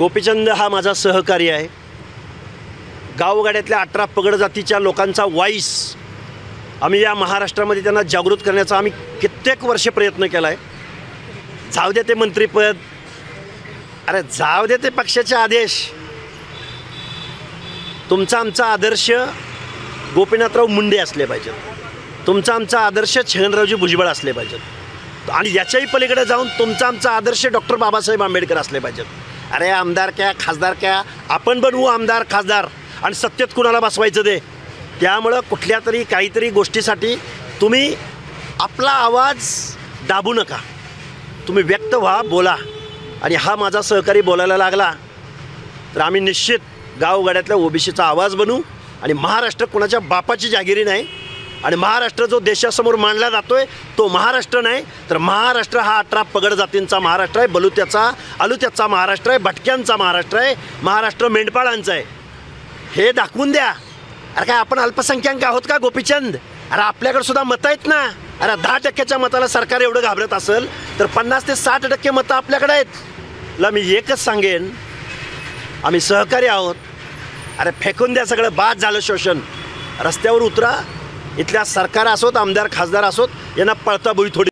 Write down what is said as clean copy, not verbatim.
गोपीचंद हा माझा सहकारी आहे. गावगाड्यातल्या 18 पगड जातीच्या लोकांचा वॉइस आम्ही या महाराष्ट्रामध्ये त्यांना जागृत करण्याचा आम्ही कित्येक वर्ष प्रयत्न केला आहे. जाऊ दे ते मंत्रिपद, अरे जाऊ दे ते पक्षाचे आदेश. तुमचा आमचा आदर्श गोपीनाथराव मुंडे असले पाहिजेत, तुमचा आमचा आदर्श छगनरावजी भुजबळ असले पाहिजेत, आणि याच्याही पलीकडे जाऊन तुमचा आमचा आदर्श डॉक्टर बाबासाहेब आंबेडकर असले पाहिजेत. अरे आमदार क्या खासदार क्या, आपण बनवू आमदार खासदार आणि सत्तेत कुणाला बसवायचं ते. त्यामुळं कुठल्या तरी काहीतरी गोष्टीसाठी तुम्ही आपला आवाज दाबू नका, तुम्ही व्यक्त व्हा, बोला. आणि हा माझा सहकारी बोलायला लागला तर आम्ही निश्चित गावगाड्यातल्या ओबीसीचा आवाज बनू. आणि महाराष्ट्र कुणाच्या बापाची जागिरी नाही, आणि महाराष्ट्र जो देशासमोर मांडला जातोय तो महाराष्ट्र नाही, तर महाराष्ट्र हा 18 पगड जातींचा महाराष्ट्र आहे, बलुत्याचा अलुत्याचा महाराष्ट्र आहे, भटक्यांचा महाराष्ट्र आहे, महाराष्ट्र मेंढपाळांचा आहे. हे दाखवून द्या. अरे काय आपण अल्पसंख्याक आहोत का गोपीचंद? अरे आपल्याकडे सुद्धा मतं आहेत ना. अरे 10% मताला सरकार एवढं घाबरत असेल तर 50 ते 60% मतं आपल्याकडे आहेत. ला मी एकच सांगेन, आम्ही सहकारी आहोत. अरे फेकून द्या सगळं, बाद झालं शोषण. रस्त्यावर उतरा. इथल्या सरकार असोत, आमदार खासदार असोत, यांना पळता बुई थोडी